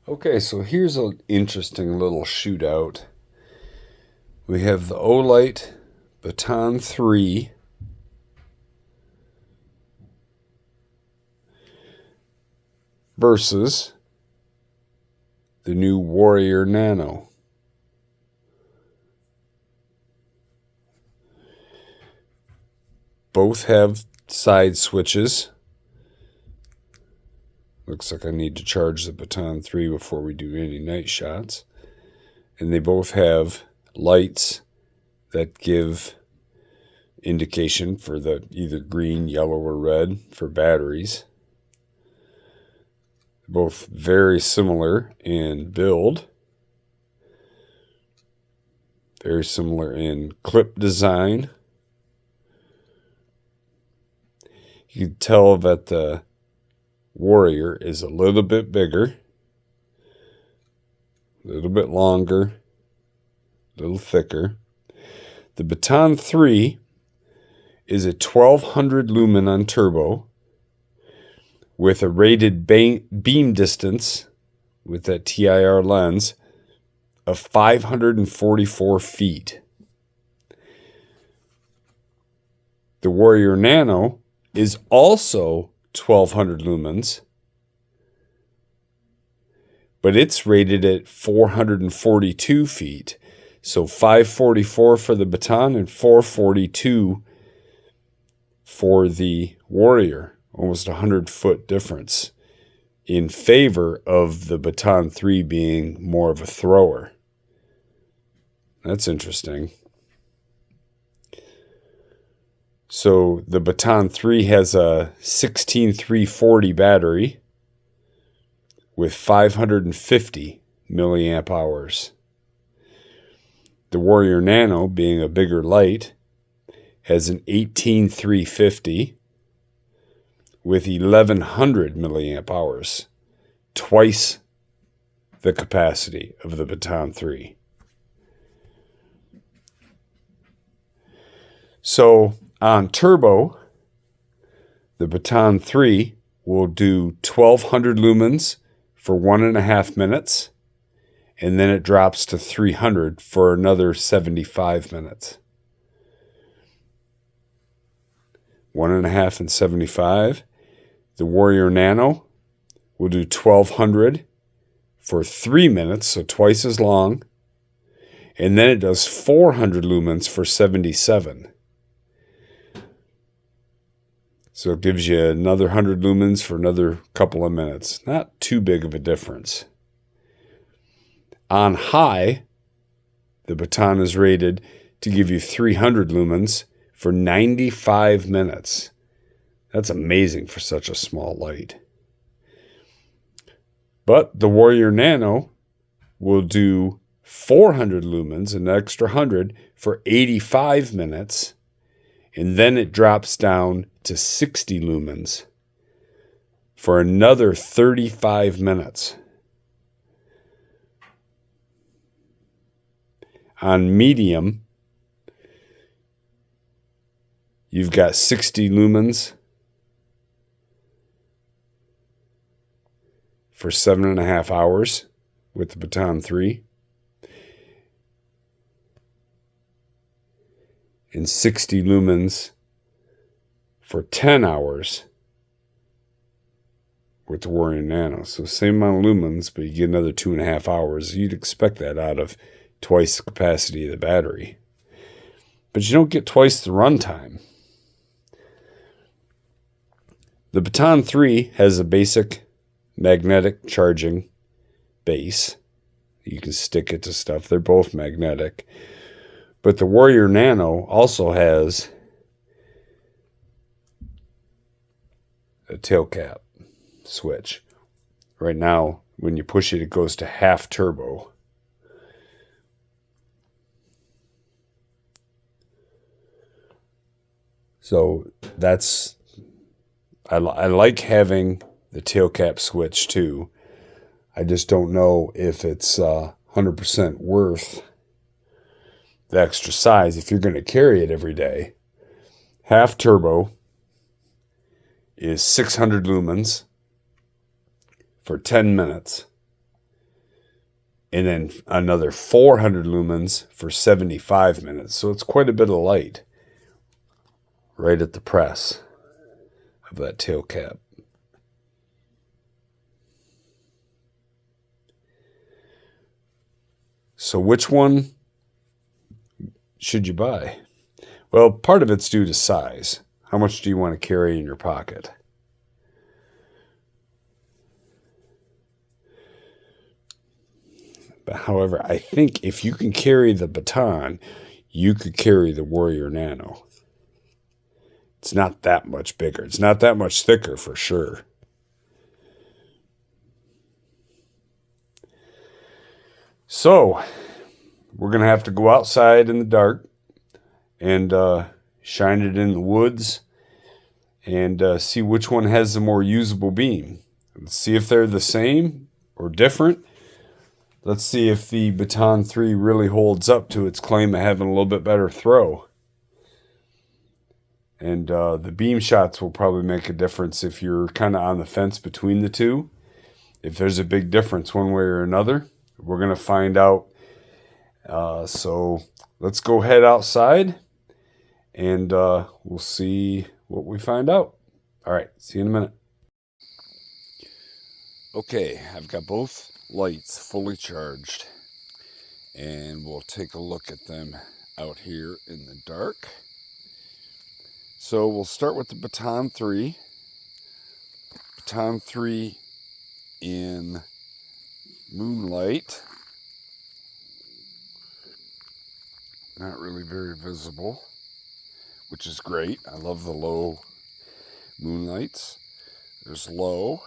Okay, so here's an interesting little shootout. We have the Olight Baton 3 versus the new Warrior Nano. Both have side switches. Looks like I need to charge the Baton 3 before we do any night shots. And they both have lights that give indication for the either green, yellow, or red for batteries. Both very similar in build. Very similar in clip design. You can tell that the Warrior is a little bit bigger, a little bit longer, a little thicker. The Baton 3 is a 1200 lumen on turbo with a rated beam distance with that TIR lens of 544 feet. The Warrior Nano is also 1200 lumens, but it's rated at 442 feet. So 544 for the Baton and 442 for the Warrior. Almost a 100-foot difference in favor of the Baton 3 being more of a thrower. That's interesting. So the Baton 3 has a 16340 battery with 550 milliamp hours. The Warrior Nano, being a bigger light, has an 18350 with 1100 milliamp hours, twice the capacity of the Baton 3. So on turbo, the Baton 3 will do 1200 lumens for 1.5 minutes, and then it drops to 300 for another 75 minutes. 1.5 and 75. The Warrior Nano will do 1200 for 3 minutes, so twice as long, and then it does 400 lumens for 77. So it gives you another 100 lumens for another couple of minutes. Not too big of a difference. On high, the Baton is rated to give you 300 lumens for 95 minutes. That's amazing for such a small light. But the Warrior Nano will do 400 lumens, an extra 100, for 85 minutes, and then it drops down to 60 lumens for another 35 minutes. On medium, you've got 60 lumens for 7.5 hours with the Baton 3. And 60 lumens for 10 hours with the Warrior Nano. So same amount of lumens, but you get another 2.5 hours. You'd expect that out of twice the capacity of the battery. But you don't get twice the runtime. The Baton 3 has a basic magnetic charging base. You can stick it to stuff. They're both magnetic. But the Warrior Nano also has a tail cap switch. Right now, when you push it, it goes to half turbo. So that's, I like having the tail cap switch too. I just don't know if it's 100% worth the extra size if you're going to carry it every day. Half turbo is 600 lumens for 10 minutes. and then another 400 lumens for 75 minutes. So it's quite a bit of light right at the press of that tail cap. So which one should you buy? Well, part of it's due to size. How much do you want to carry in your pocket? But however, I think if you can carry the Baton, you could carry the Warrior Nano. It's not that much bigger. It's not that much thicker for sure. So, we're going to have to go outside in the dark and shine it in the woods and see which one has the more usable beam. Let's see if they're the same or different. Let's see if the Baton 3 really holds up to its claim of having a little bit better throw. And the beam shots will probably make a difference if you're kind of on the fence between the two. If there's a big difference one way or another, we're going to find out. So let's go head outside and we'll see what we find out. All right, see you in a minute. Okay, I've got both lights fully charged and we'll take a look at them out here in the dark. So we'll start with the Baton 3. Baton 3 in moonlight. Not really very visible, which is great. I love the low moonlights. There's low.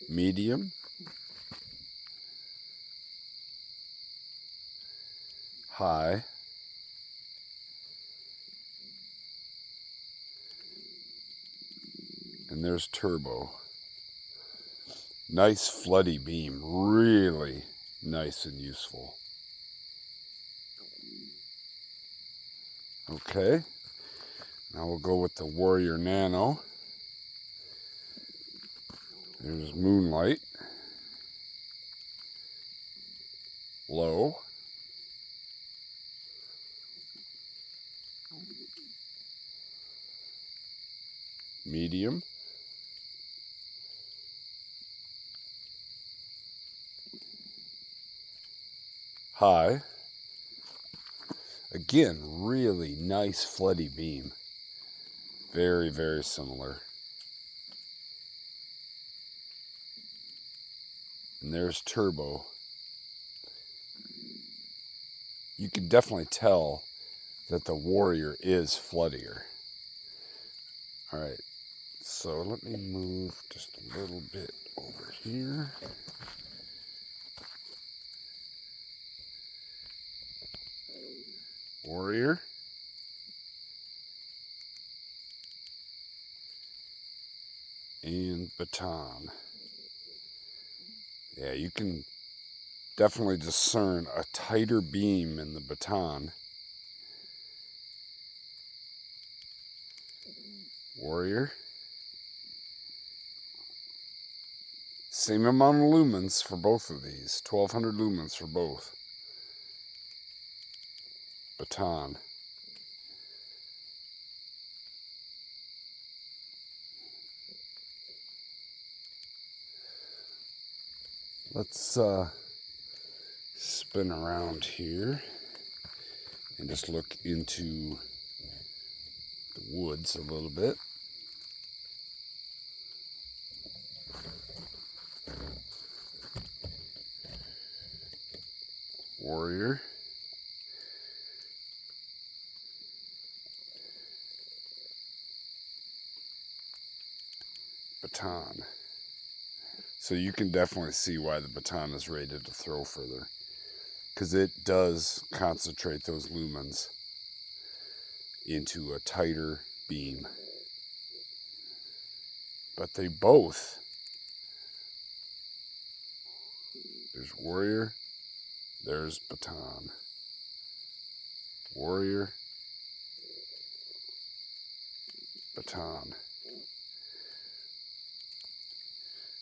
Medium. High. And there's turbo. Nice floody beam. Really nice and useful. Okay. Now we'll go with the Warrior Nano. There's moonlight. Low. Medium. High. Again, really nice floody beam. Very, very similar. And there's turbo. You can definitely tell that the Warrior is floodier. All right, so let me move just a little bit over here. Warrior. And Baton. Yeah, you can definitely discern a tighter beam in the Baton. Warrior. Same amount of lumens for both of these. 1200 lumens for both. Baton. Let's spin around here and just look into the woods a little bit. Warrior. Baton. So you can definitely see why the Baton is rated to throw further, because it does concentrate those lumens into a tighter beam. But they both, there's Warrior, there's Baton. Warrior, Baton.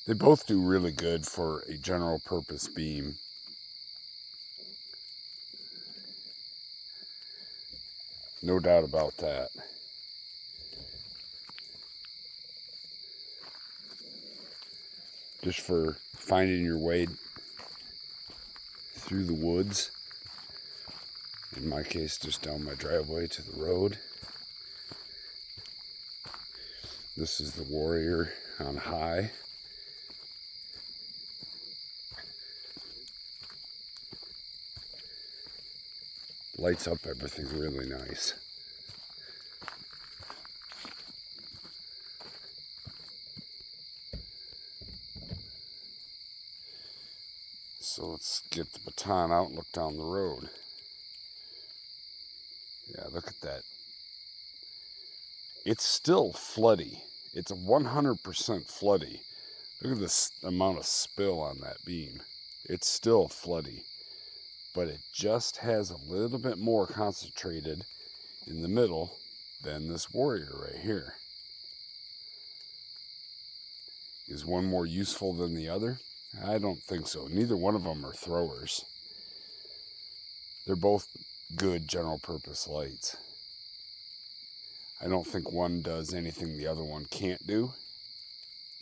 They both do really good for a general purpose beam. No doubt about that. Just for finding your way through the woods. In my case, just down my driveway to the road. This is the Warrior on high. Lights up everything really nice. So let's get the Baton out and look down the road. Yeah, look at that. It's still floody. It's 100% floody. Look at this amount of spill on that beam. It's still floody, but it just has a little bit more concentrated in the middle than this Warrior right here. Is one more useful than the other? I don't think so. Neither one of them are throwers. They're both good general purpose lights. I don't think one does anything the other one can't do.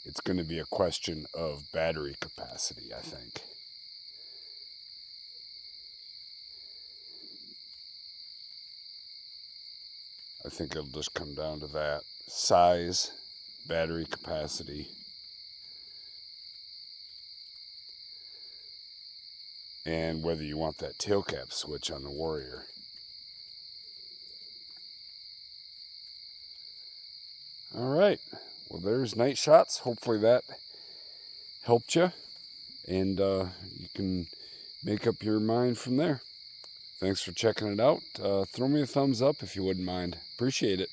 It's going to be a question of battery capacity, I think. I think it'll just come down to that. Size, battery capacity, and whether you want that tail cap switch on the Warrior. All right, well, there's night shots. Hopefully that helped you, and you can make up your mind from there. Thanks for checking it out. Throw me a thumbs up if you wouldn't mind. Appreciate it.